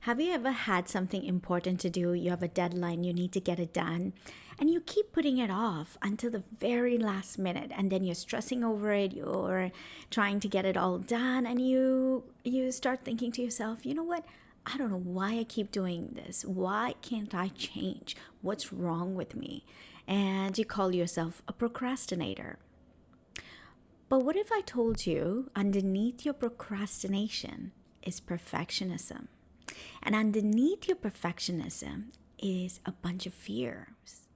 Have you ever had something important to do? You have a deadline, you need to get it done, and you keep putting it off until the very last minute, and then you're stressing over it, you're trying to get it all done, and you start thinking to yourself, you know what? I don't know why I keep doing this. Why can't I change? What's wrong with me? And you call yourself a procrastinator. But what if I told you underneath your procrastination is perfectionism? And underneath your perfectionism is a bunch of fears.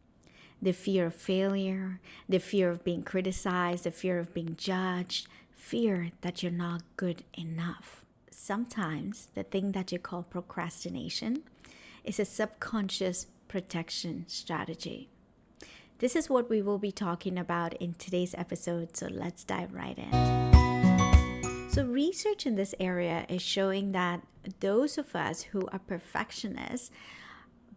The fear of failure, the fear of being criticized, the fear of being judged, fear that you're not good enough. Sometimes the thing that you call procrastination is a subconscious protection strategy. This is what we will be talking about in today's episode, so let's dive right in. So, research in this area is showing that those of us who are perfectionists,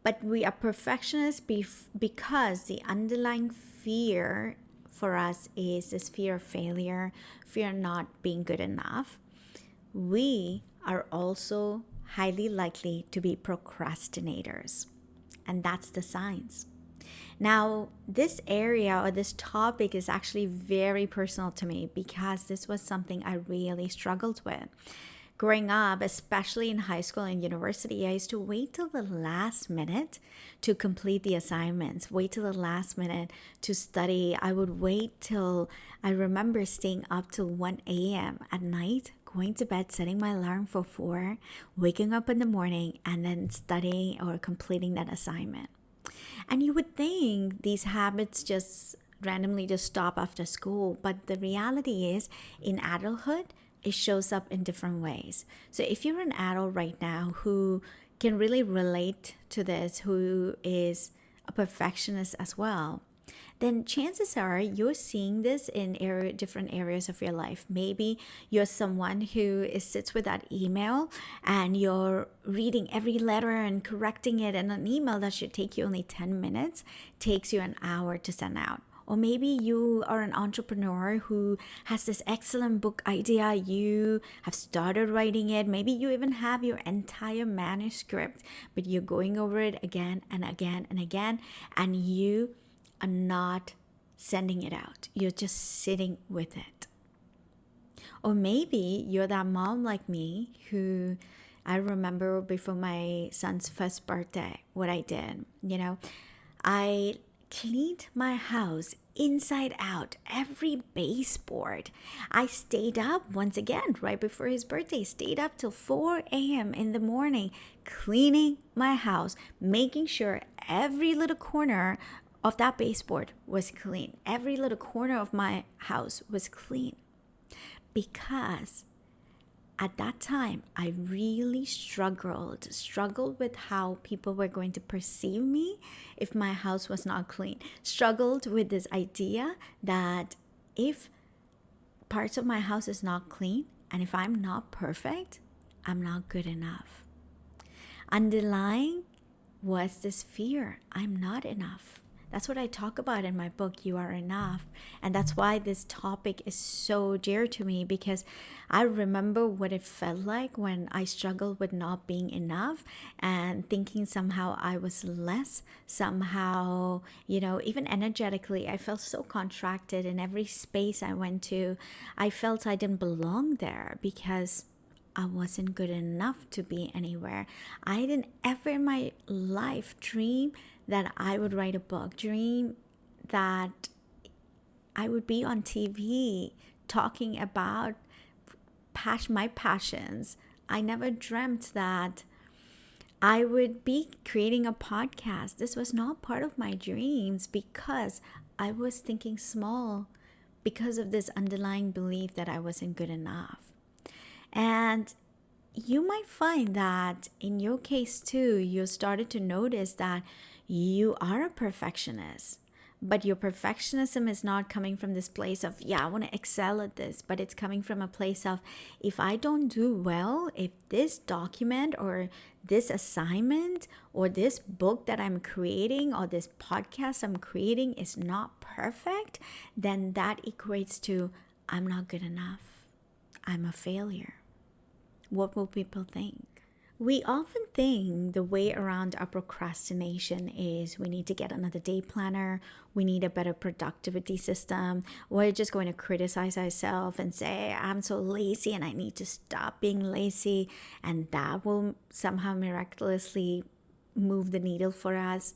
but we are perfectionists because the underlying fear for us is this fear of failure, fear of not being good enough, we are also highly likely to be procrastinators. And that's the science. Now, this area or this topic is actually very personal to me because this was something I really struggled with. Growing up, especially in high school and university, I used to wait till the last minute to complete the assignments, wait till the last minute to study. I would wait till I remember staying up till 1 a.m. at night, going to bed, setting my alarm for 4, waking up in the morning, and then studying or completing that assignment. And you would think these habits just randomly just stop after school, but the reality is in adulthood, it shows up in different ways. So if you're an adult right now who can really relate to this, who is a perfectionist as well, then chances are you're seeing this in different areas of your life. Maybe you're someone who sits with that email and you're reading every letter and correcting it, and an email that should take you only 10 minutes takes you an hour to send out. Or maybe you are an entrepreneur who has this excellent book idea. You have started writing it. Maybe you even have your entire manuscript, but you're going over it again and again and again, and you are not sending it out. You're just sitting with it. Or maybe you're that mom like me who I remember before my son's first birthday, what I did. I cleaned my house inside out, every baseboard. I stayed up once again right before his birthday, stayed up till 4 a.m. in the morning, cleaning my house, making sure every little corner of that baseboard was clean. Every little corner of my house was clean. Because at that time, I really struggled with how people were going to perceive me if my house was not clean. Struggled with this idea that if parts of my house is not clean and if I'm not perfect, I'm not good enough. Underlying was this fear, I'm not enough. That's what I talk about in my book, You Are Enough. And that's why this topic is so dear to me, because I remember what it felt like when I struggled with not being enough and thinking somehow I was less, somehow, even energetically, I felt so contracted in every space I went to. I felt I didn't belong there because I wasn't good enough to be anywhere. I didn't ever in my life dream that I would write a book, dream that I would be on TV talking about my passions. I never dreamt that I would be creating a podcast. This was not part of my dreams because I was thinking small because of this underlying belief that I wasn't good enough. And you might find that in your case too, you started to notice that you are a perfectionist, but your perfectionism is not coming from this place of, I want to excel at this, but it's coming from a place of, if I don't do well, if this document or this assignment or this book that I'm creating or this podcast I'm creating is not perfect, then that equates to, I'm not good enough. I'm a failure. What will people think? We often think the way around our procrastination is we need to get another day planner, we need a better productivity system, we're just going to criticize ourselves and say, I'm so lazy and I need to stop being lazy, and that will somehow miraculously move the needle for us.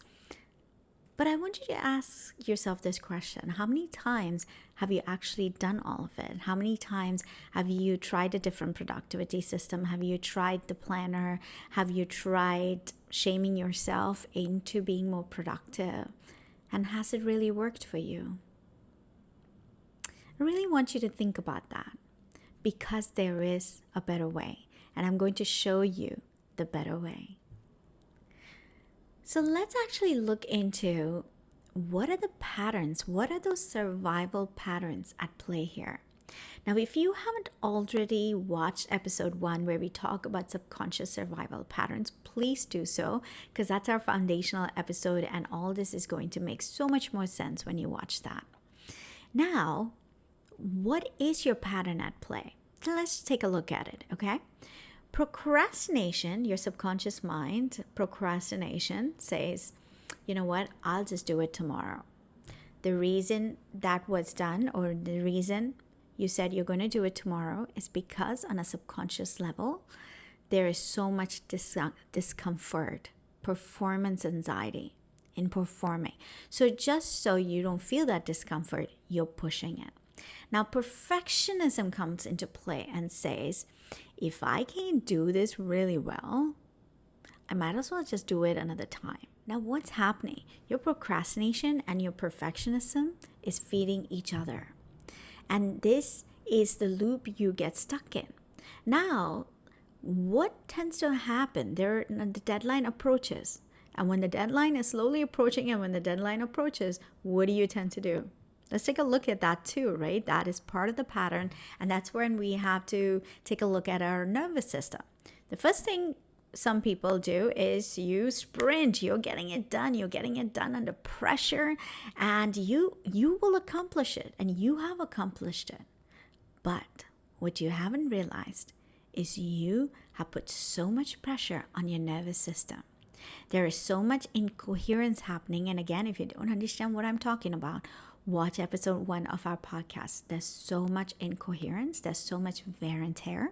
But I want you to ask yourself this question. How many times have you actually done all of it? How many times have you tried a different productivity system? Have you tried the planner? Have you tried shaming yourself into being more productive? And has it really worked for you? I really want you to think about that, because there is a better way. And I'm going to show you the better way. So let's actually look into what are the patterns, what are those survival patterns at play here. Now, if you haven't already watched episode 1 where we talk about subconscious survival patterns, please do so, because that's our foundational episode and all this is going to make so much more sense when you watch that. Now, what is your pattern at play? So let's take a look at it, okay? Procrastination, your subconscious mind, procrastination says, you know what, I'll just do it tomorrow. The reason that was done, or the reason you said you're going to do it tomorrow, is because on a subconscious level, there is so much discomfort, performance anxiety in performing. So just so you don't feel that discomfort, you're pushing it. Now, perfectionism comes into play and says, if I can't do this really well, I might as well just do it another time. Now, what's happening? Your procrastination and your perfectionism is feeding each other. And this is the loop you get stuck in. Now, what tends to happen? The deadline approaches. And when the deadline is slowly approaching and when the deadline approaches, what do you tend to do? Let's take a look at that too, right? That is part of the pattern. And that's when we have to take a look at our nervous system. The first thing some people do is you sprint. You're getting it done. You're getting it done under pressure. And you will accomplish it. And you have accomplished it. But what you haven't realized is you have put so much pressure on your nervous system. There is so much incoherence happening. And again, if you don't understand what I'm talking about, watch episode 1 of our podcast. There's so much incoherence. There's so much wear and tear.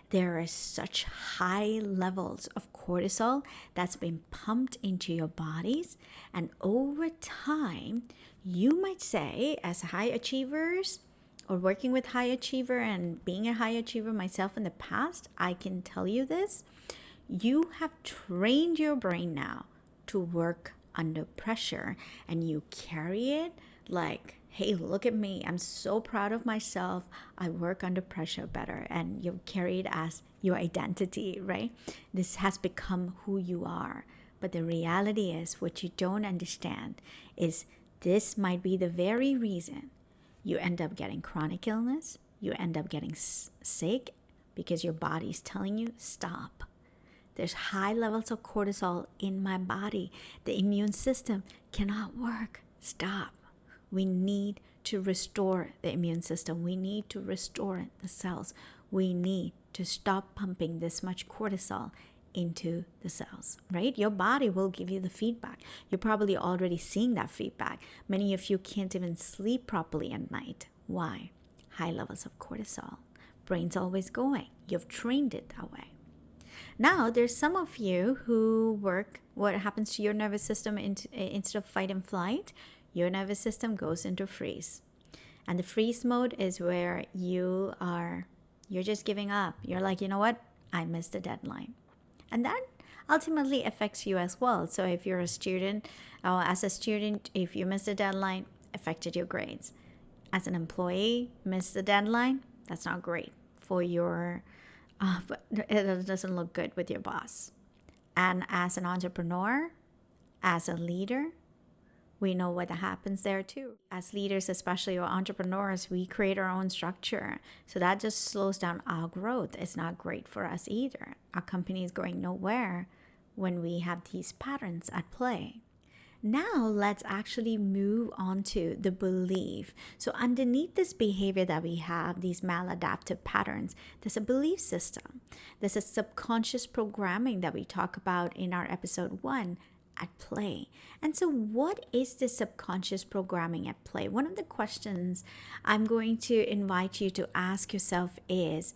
There are such high levels of cortisol that's been pumped into your bodies. And over time, you might say, as high achievers or working with high achiever and being a high achiever myself in the past, I can tell you this. You have trained your brain now to work under pressure, and you carry it like, hey, look at me. I'm so proud of myself. I work under pressure better. And you carry it as your identity, right? This has become who you are. But the reality is, what you don't understand is this might be the very reason you end up getting chronic illness. You end up getting sick because your body's telling you, stop. There's high levels of cortisol in my body. The immune system cannot work. Stop. We need to restore the immune system. We need to restore the cells. We need to stop pumping this much cortisol into the cells, right? Your body will give you the feedback. You're probably already seeing that feedback. Many of you can't even sleep properly at night. Why? High levels of cortisol. Brain's always going. You've trained it that way. Now, there's some of you who work, what happens to your nervous system instead of fight and flight, your nervous system goes into freeze. And the freeze mode is where you're just giving up. You're like, you know what? I missed the deadline. And that ultimately affects you as well. So if you're a student, as a student, if you miss the deadline, affected your grades. As an employee, miss the deadline, that's not great for your but it doesn't look good with your boss. And as an entrepreneur, as a leader, we know what happens there too. As leaders, especially or entrepreneurs, we create our own structure. So that just slows down our growth. It's not great for us either. Our company is going nowhere when we have these patterns at play. Now, let's actually move on to the belief. So, underneath this behavior that we have, these maladaptive patterns, there's a belief system. There's a subconscious programming that we talk about in our episode 1 at play. And so, what is the subconscious programming at play? One of the questions I'm going to invite you to ask yourself is,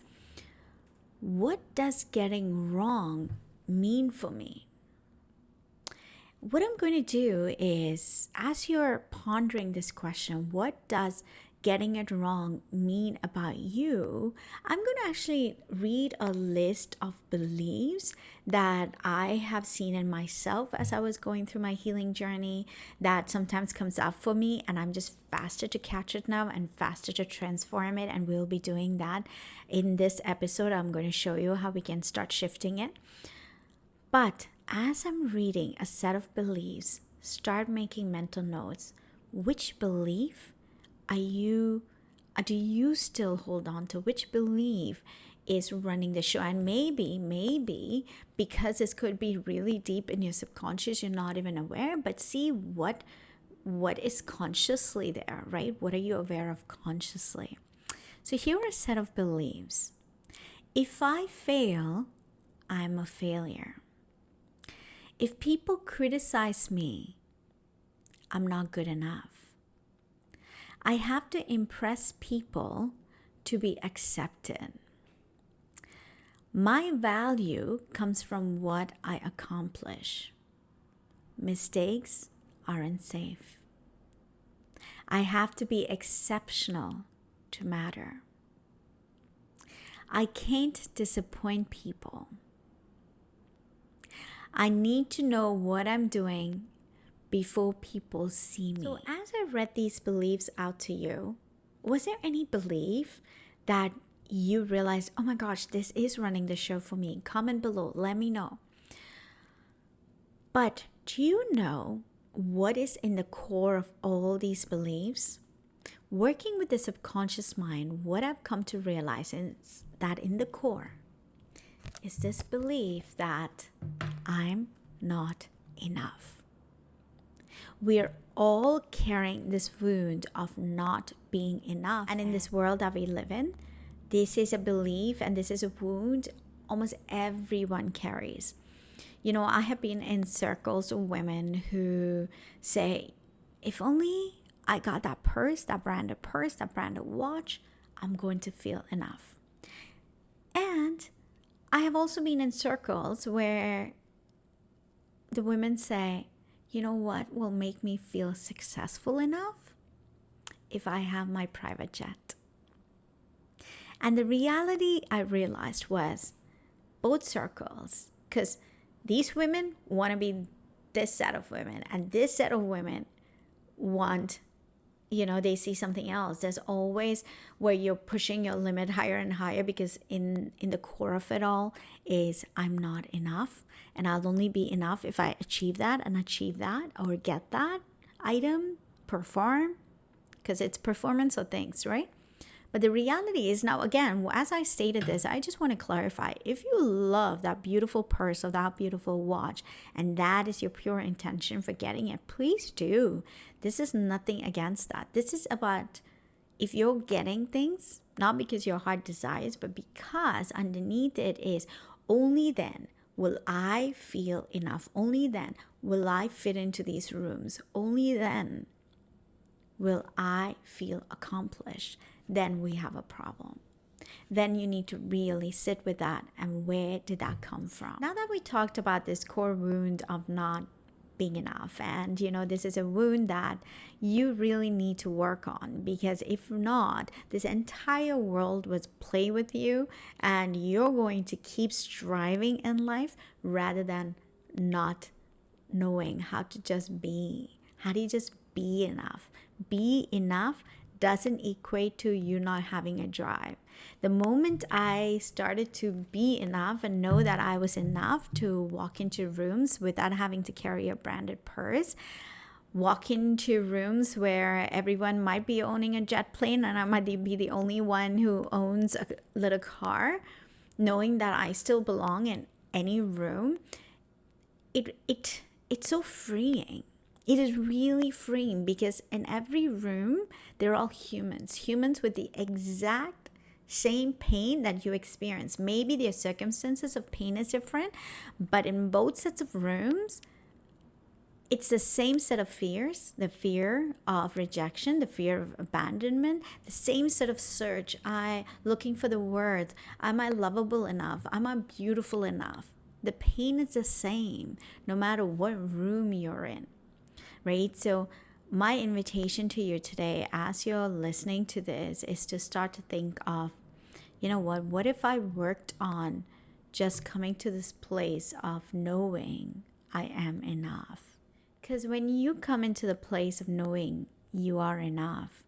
what does getting wrong mean for me? What I'm going to do is, as you're pondering this question, what does getting it wrong mean about you? I'm going to actually read a list of beliefs that I have seen in myself as I was going through my healing journey that sometimes comes up for me, and I'm just faster to catch it now and faster to transform it. And we'll be doing that in this episode. I'm going to show you how we can start shifting it. But as I'm reading a set of beliefs, start making mental notes. Which belief do you still hold on to? Which belief is running the show? And maybe because this could be really deep in your subconscious, you're not even aware, but see what is consciously there, right? What are you aware of consciously? So here are a set of beliefs. If I fail, I'm a failure. If people criticize me, I'm not good enough. I have to impress people to be accepted. My value comes from what I accomplish. Mistakes aren't safe. I have to be exceptional to matter. I can't disappoint people. I need to know what I'm doing before people see me. So as I read these beliefs out to you, was there any belief that you realized, oh my gosh, this is running the show for me? Comment below, let me know. But do you know what is in the core of all these beliefs? Working with the subconscious mind, what I've come to realize is that in the core is this belief that I'm not enough. We're all carrying this wound of not being enough. And in this world that we live in, this is a belief and this is a wound almost everyone carries. You know, I have been in circles of women who say, if only I got that purse, that branded watch, I'm going to feel enough. And I have also been in circles where the women say, you know what will make me feel successful enough? If I have my private jet. And the reality I realized was both circles, because these women want to be this set of women, and this set of women want, they see something else. There's always where you're pushing your limit higher and higher, because in the core of it all is I'm not enough, and I'll only be enough if I achieve that or get that item, perform, because it's performance of things, right? But the reality is, now again, as I stated this, I just want to clarify, if you love that beautiful purse or that beautiful watch, and that is your pure intention for getting it, please do. This is nothing against that. This is about, if you're getting things, not because your heart desires, but because underneath it is, only then will I feel enough. Only then will I fit into these rooms. Only then will I feel accomplished. Then we have a problem. Then you need to really sit with that, and where did that come from? Now that we talked about this core wound of not being enough, and this is a wound that you really need to work on, because if not, this entire world will play with you, and you're going to keep striving in life rather than not knowing how to just be. How do you just be enough? Be enough doesn't equate to you not having a drive. The moment I started to be enough and know that I was enough to walk into rooms without having to carry a branded purse, walk into rooms where everyone might be owning a jet plane and I might be the only one who owns a little car, knowing that I still belong in any room, it's so freeing. It is really freeing because in every room, they're all humans with the exact same pain that you experience. Maybe their circumstances of pain is different, but in both sets of rooms, it's the same set of fears, the fear of rejection, the fear of abandonment, the same set of search. I looking for the worth. Am I lovable enough? Am I beautiful enough? The pain is the same no matter what room you're in, right? So my invitation to you today as you're listening to this is to start to think of, what if I worked on just coming to this place of knowing I am enough? Because when you come into the place of knowing you are enough,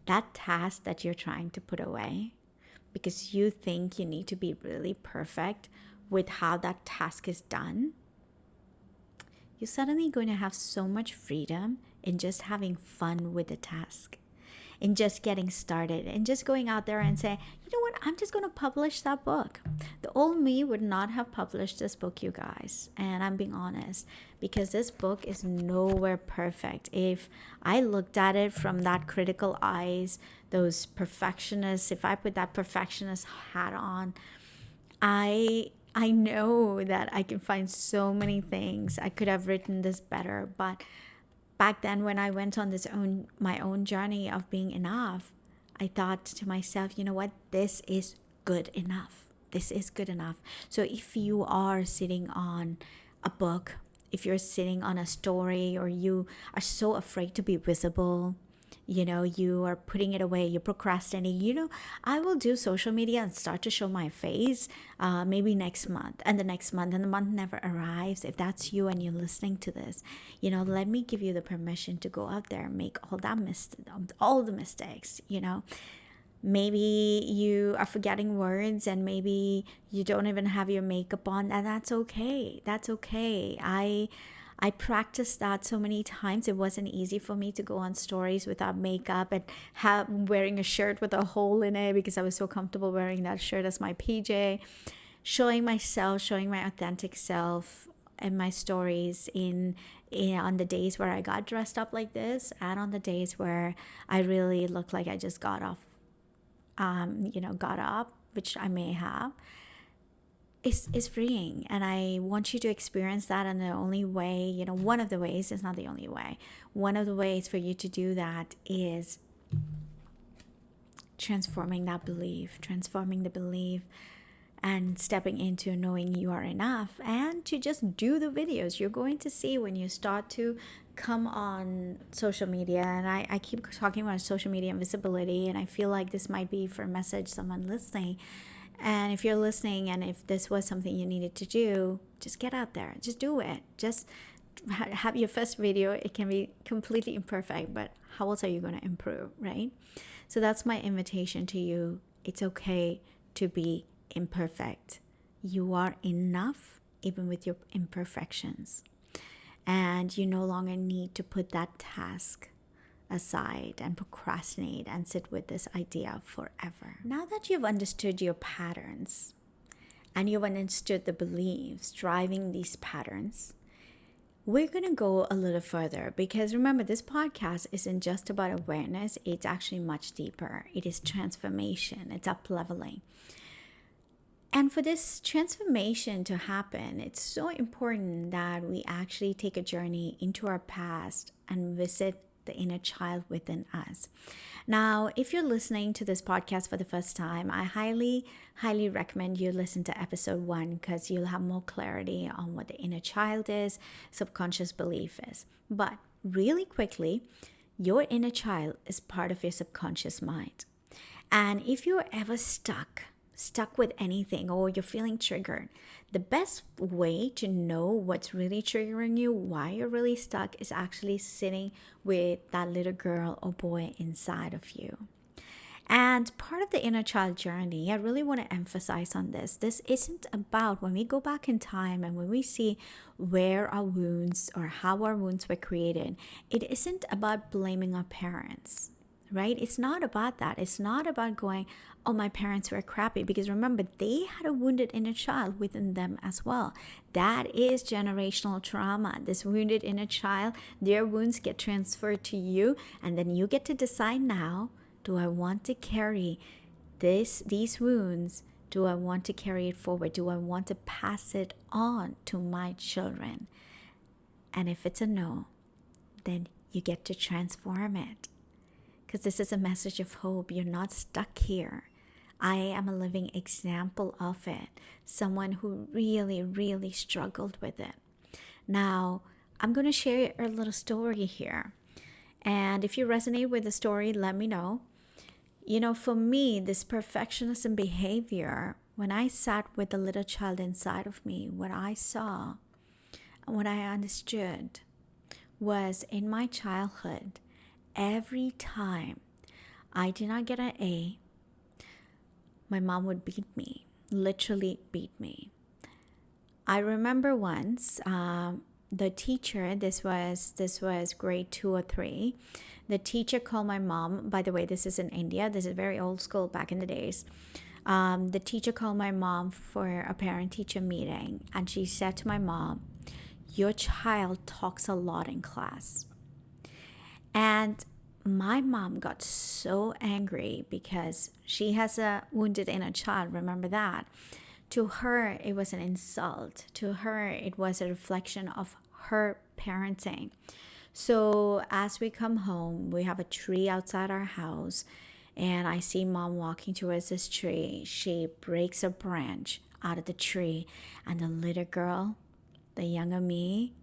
that task that you're trying to put away because you think you need to be really perfect with how that task is done, you're suddenly going to have so much freedom in just having fun with the task, in just getting started, and just going out there and say, you know what, I'm just going to publish that book. The old me would not have published this book, you guys. And I'm being honest, because this book is nowhere perfect. If I looked at it from that critical eyes, those perfectionists, if I put that perfectionist hat on, I know that I can find so many things. I could have written this better, but back then when I went on my own journey of being enough, I thought to myself, you know what? This is good enough. This is good enough. So if you are sitting on a book, if you're sitting on a story, or you are so afraid to be visible, you are putting it away, you're procrastinating, I will do social media and start to show my face maybe next month and the next month, and the month never arrives. If that's you and you're listening to this, let me give you the permission to go out there and make all the mistakes. Maybe you are forgetting words, and maybe you don't even have your makeup on, and that's okay. That's okay. I practiced that so many times. It wasn't easy for me to go on stories without makeup and wearing a shirt with a hole in it, because I was so comfortable wearing that shirt as my PJ, showing myself, showing my authentic self and my stories on the days where I got dressed up like this, and on the days where I really looked like I just got up, which I may have. Is freeing, and I want you to experience that. And the only way, one of the ways, it's not the only way, one of the ways for you to do that is transforming the belief and stepping into knowing you are enough, and to just do the videos. You're going to see when you start to come on social media, and I keep talking about social media and visibility, and I feel like this might be for a message someone listening. And if you're listening, and if this was something you needed to do, just get out there, just do it. Just have your first video. It can be completely imperfect, but how else are you going to improve, right? So that's my invitation to you. It's okay to be imperfect. You are enough even with your imperfections. And you no longer need to put that task aside and procrastinate and sit with this idea forever. Now that you've understood your patterns and you've understood the beliefs driving these patterns, we're going to go a little further, because remember, this podcast isn't just about awareness. It's actually much deeper. It is transformation. It's up leveling. And for this transformation to happen, it's so important that we actually take a journey into our past and visit the inner child within us. Now, if you're listening to this podcast for the first time, I highly recommend you listen to episode 1, because you'll have more clarity on what the inner child is, subconscious belief is. But really quickly, your inner child is part of your subconscious mind. And if you're ever stuck with anything, or you're feeling triggered, the best way to know what's really triggering you, why you're really stuck, is actually sitting with that little girl or boy inside of you. And part of the inner child journey, I really want to emphasize on this. This isn't about, when we go back in time and when we see where our wounds or how our wounds were created, it isn't about blaming our parents, right? It's not about that. It's not about going, oh, my parents were crappy, because remember, they had a wounded inner child within them as well. That is generational trauma. This wounded inner child, their wounds get transferred to you, and then you get to decide now, do I want to carry these wounds? Do I want to carry it forward? Do I want to pass it on to my children? And if it's a no, then you get to transform it. Because this is a message of hope. You're not stuck here. I am a living example of it. Someone who really, really struggled with it. Now, I'm going to share a little story here. And if you resonate with the story, let me know. You know, for me, this perfectionism behavior, when I sat with the little child inside of me, what I saw and what I understood was, in my childhood, every time I did not get an A, my mom would beat me, literally beat me. I remember once the teacher, this was grade 2 or 3, the teacher called my mom. By the way, this is in India. This is very old school back in the days. The teacher called my mom for a parent-teacher meeting, and she said to my mom, your child talks a lot in class. And my mom got so angry because she has a wounded inner child, remember that. To her, it was an insult. To her, it was a reflection of her parenting. So as we come home, we have a tree outside our house, and I see mom walking towards this tree. She breaks a branch out of the tree, and the little girl, the younger me,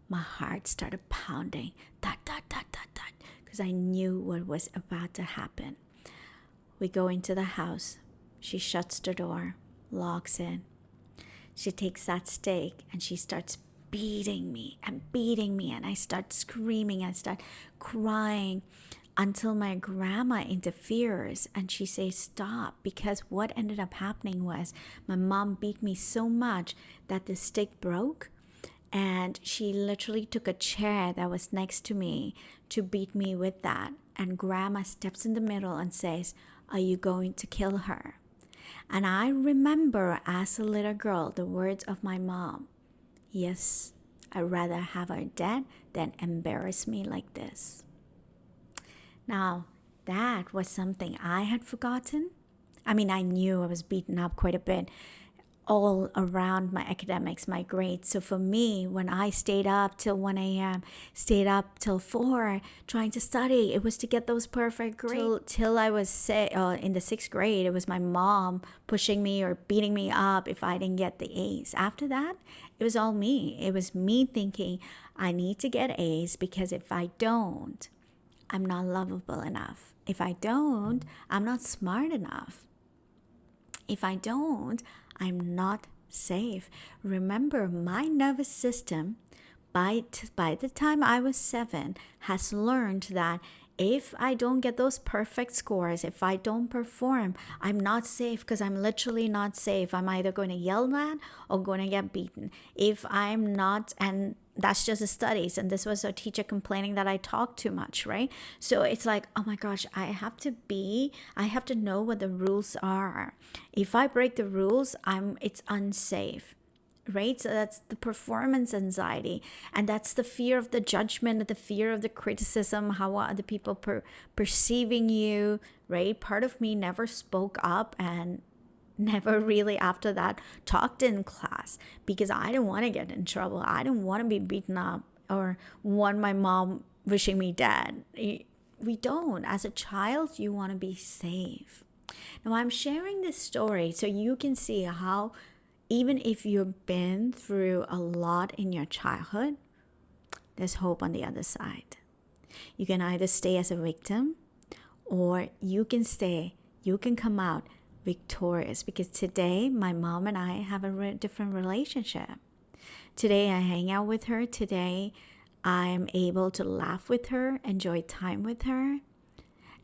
my heart started pounding, dot, dot, dot, dot, dot, because I knew what was about to happen. We go into the house. She shuts the door, locks in. She takes that stake and she starts beating me, and I start screaming and start crying until my grandma interferes and she says stop, because what ended up happening was my mom beat me so much that the stick broke, and she literally took a chair that was next to me to beat me with that. And grandma steps in the middle and says, are you going to kill her? And I remember as a little girl the words of my mom, yes, I'd rather have her dead than embarrass me like this. Now, that was something I had forgotten. I mean, I knew I was beaten up quite a bit all around my academics, my grades. So for me, when I stayed up till 1 a.m., stayed up till 4 trying to study, it was to get those perfect grades. Till I was in the 6th grade, it was my mom pushing me or beating me up if I didn't get the A's. After that, it was all me. It was me thinking, I need to get A's, because if I don't, I'm not lovable enough. If I don't, I'm not smart enough. If I don't, I'm not safe. Remember, my nervous system, by the time I was 7, has learned that if I don't get those perfect scores, if I don't perform, I'm not safe, because I'm literally not safe. I'm either going to yell at or going to get beaten. If I'm not, and that's just the studies, and this was a teacher complaining that I talk too much, right? So it's like, oh my gosh, I have to know what the rules are. If I break the rules, it's unsafe, right? So that's the performance anxiety, and that's the fear of the judgment, the fear of the criticism, how are other people perceiving you, right? Part of me never spoke up and never really after that talked in class, because I didn't want to get in trouble. I didn't want to be beaten up or want my mom wishing me dead. We don't. As a child, you want to be safe. Now, I'm sharing this story so you can see how even if you've been through a lot in your childhood, there's hope on the other side. You can either stay as a victim, or you can come out victorious, because today my mom and I have a different relationship. Today I hang out with her. Today I am able to laugh with her, enjoy time with her.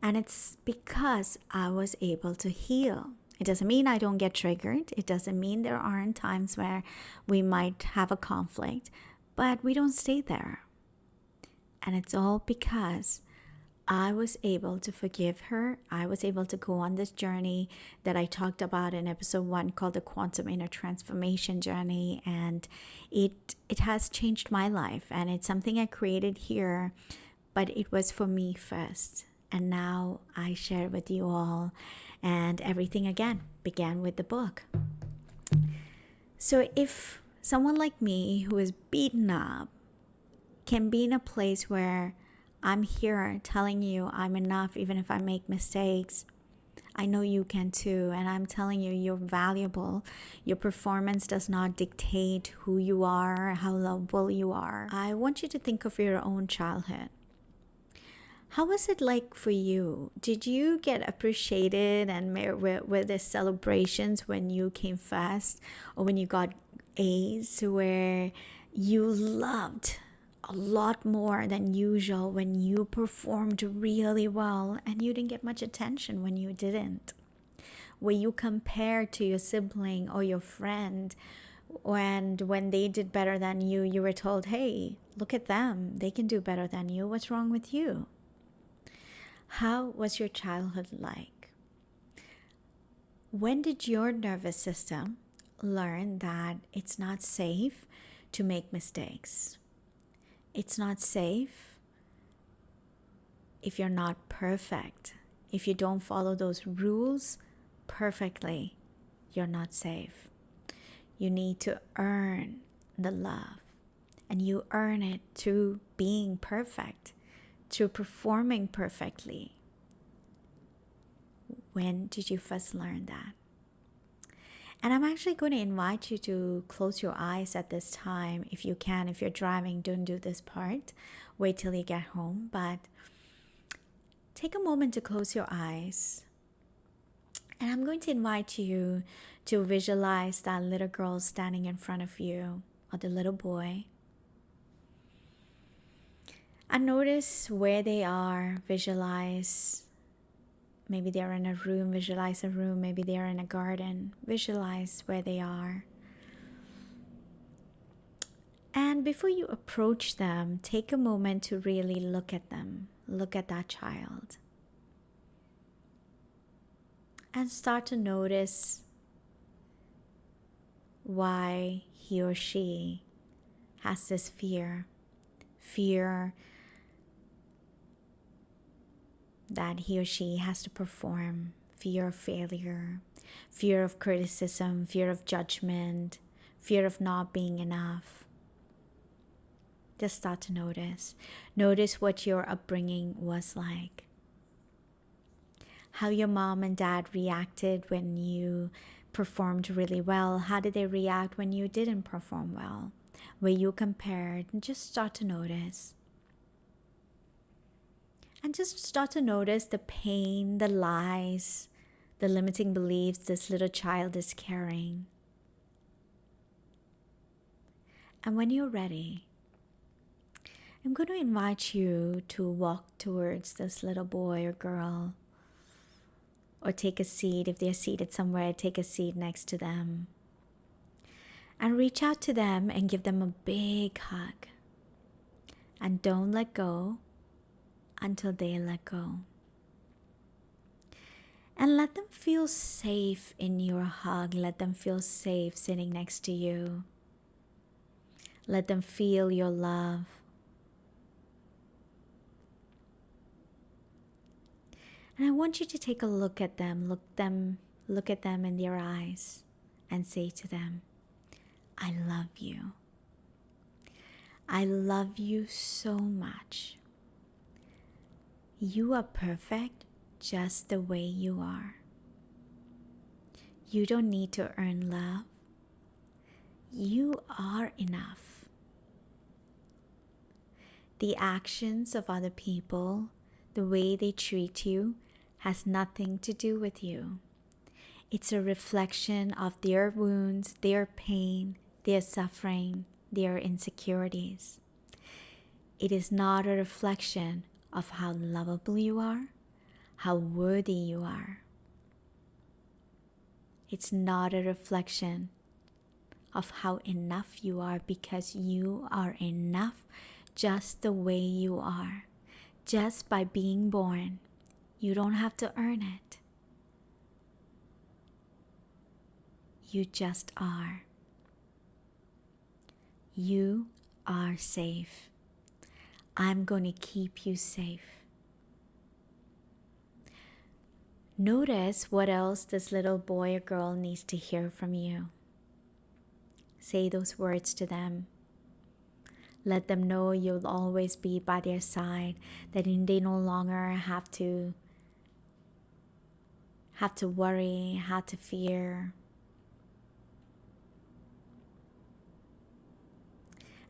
And it's because I was able to heal. It doesn't mean I don't get triggered. It doesn't mean there aren't times where we might have a conflict, but we don't stay there. And it's all because I was able to forgive her. I was able to go on this journey that I talked about in episode 1 called the Quantum Inner Transformation Journey. And it has changed my life. And it's something I created here, but it was for me first. And now I share it with you all. And everything again began with the book. So if someone like me who is beaten up can be in a place where I'm here telling you I'm enough even if I make mistakes, I know you can too. And I'm telling you, you're valuable. Your performance does not dictate who you are, how lovable you are. I want you to think of your own childhood. How was it like for you? Did you get appreciated and were there celebrations when you came first or when you got A's where you loved a lot more than usual when you performed really well and you didn't get much attention when you didn't? Were you compared to your sibling or your friend, and when they did better than you were told, hey, look at them, they can do better than you, what's wrong with you? How was your childhood like? When did your nervous system learn that it's not safe to make mistakes? It's not safe if you're not perfect. If you don't follow those rules perfectly, you're not safe. You need to earn the love, and you earn it through being perfect, through performing perfectly. When did you first learn that? And I'm actually going to invite you to close your eyes at this time if you can. If you're driving, don't do this part. Wait till you get home. But take a moment to close your eyes. And I'm going to invite you to visualize that little girl standing in front of you, or the little boy. And notice where they are. Visualize. Maybe they're in a room. Visualize a room. Maybe they're in a garden. Visualize where they are. And before you approach them, take a moment to really look at them. Look at that child. And start to notice why he or she has this fear. Fear that he or she has to perform, fear of failure, fear of criticism, fear of judgment, fear of not being enough. Just start to notice. Notice what your upbringing was like. How your mom and dad reacted when you performed really well. How did they react when you didn't perform well? Were you compared? And just start to notice. And just start to notice the pain, the lies, the limiting beliefs this little child is carrying. And when you're ready, I'm going to invite you to walk towards this little boy or girl, or take a seat. If they're seated somewhere, take a seat next to them. And reach out to them and give them a big hug. And don't let go until they let go. And let them feel safe in your hug. Let them feel safe sitting next to you. Let them feel your love. And I want you to take a look at them. Look at them in their eyes and say to them, I love you. I love you so much. You are perfect just the way you are. You don't need to earn love. You are enough. The actions of other people, the way they treat you, has nothing to do with you. It's a reflection of their wounds, their pain, their suffering, their insecurities. It is not a reflection of how lovable you are, how worthy you are. It's not a reflection of how enough you are, because you are enough just the way you are. Just by being born, you don't have to earn it. You just are. You are safe. I'm going to keep you safe. Notice what else this little boy or girl needs to hear from you. Say those words to them. Let them know you'll always be by their side, that they no longer have to worry, have to fear.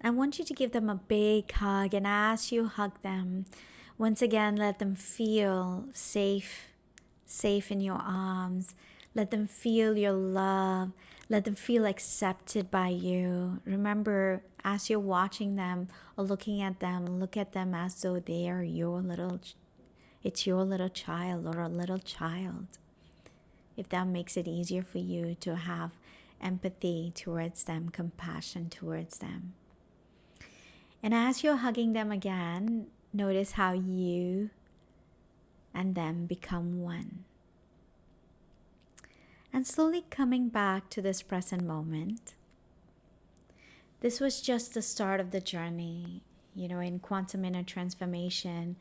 I want you to give them a big hug, and as you hug them, once again, let them feel safe in your arms. Let them feel your love. Let them feel accepted by you. Remember, as you're watching them or looking at them, look at them as though they are it's your little child or a little child. If that makes it easier for you to have empathy towards them, compassion towards them. And as you're hugging them again, notice how you and them become one. And slowly coming back to this present moment. This was just the start of the journey. In quantum inner transformation,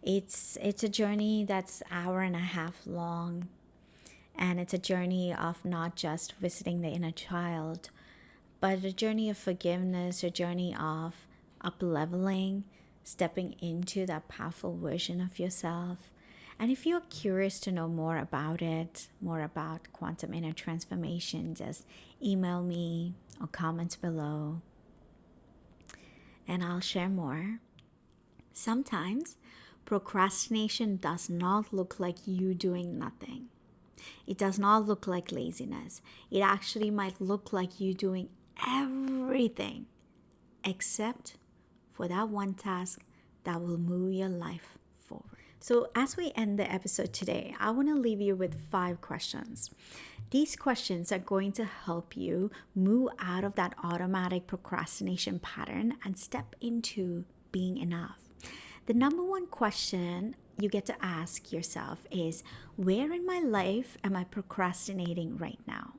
it's a journey that's 1.5 hours long. And it's a journey of not just visiting the inner child, but a journey of forgiveness, a journey of up-leveling, stepping into that powerful version of yourself. And if you're curious to know more about it, more about quantum inner transformation, just email me or comment below and I'll share more. Sometimes procrastination does not look like you doing nothing. It does not look like laziness. It actually might look like you doing everything except for that one task that will move your life forward. So as we end the episode today, I want to leave you with 5 questions. These questions are going to help you move out of that automatic procrastination pattern and step into being enough. The number 1 question you get to ask yourself is, where in my life am I procrastinating right now?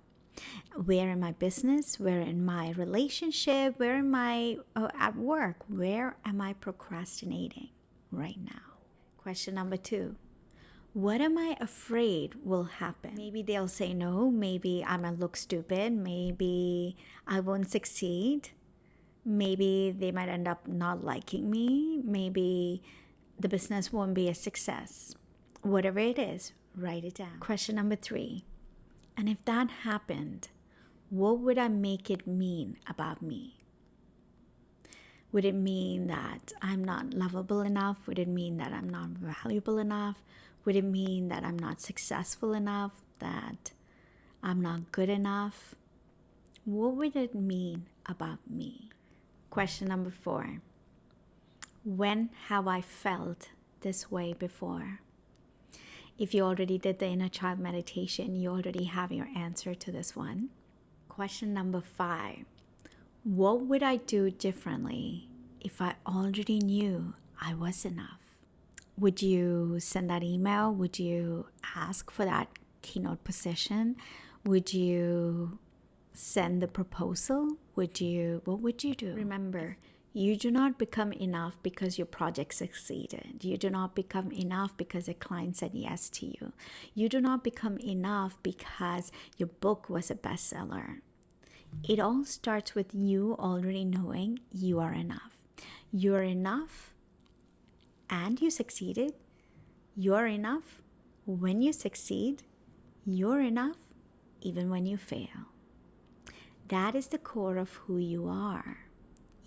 Where in my business? Where in my relationship? Where am I at work? Where am I procrastinating right now? Question number 2. What am I afraid will happen? Maybe they'll say no. Maybe I might look stupid. Maybe I won't succeed. Maybe they might end up not liking me. Maybe the business won't be a success. Whatever it is, write it down. Question number 3. And if that happened, what would I make it mean about me? Would it mean that I'm not lovable enough? Would it mean that I'm not valuable enough? Would it mean that I'm not successful enough? That I'm not good enough? What would it mean about me? Question number 4. When have I felt this way before? If you already did the inner child meditation, you already have your answer to this one. Question number 5. What would I do differently if I already knew I was enough? Would you send that email? Would you ask for that keynote position? Would you send the proposal? What would you do? Remember, you do not become enough because your project succeeded. You do not become enough because a client said yes to you. You do not become enough because your book was a bestseller. It all starts with you already knowing you are enough. You're enough and you succeeded. You're enough when you succeed. You're enough even when you fail. That is the core of who you are.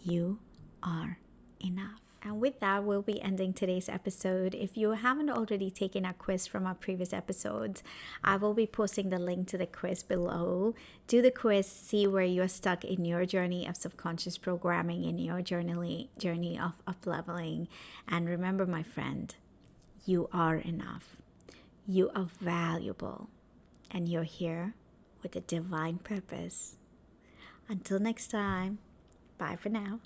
You are enough. And with that, we'll be ending today's episode. If you haven't already taken our quiz from our previous episodes, I will be posting the link to the quiz below. Do the quiz, see where you're stuck in your journey of subconscious programming, in your journey of up-leveling. And remember, my friend, you are enough. You are valuable. And you're here with a divine purpose. Until next time, bye for now.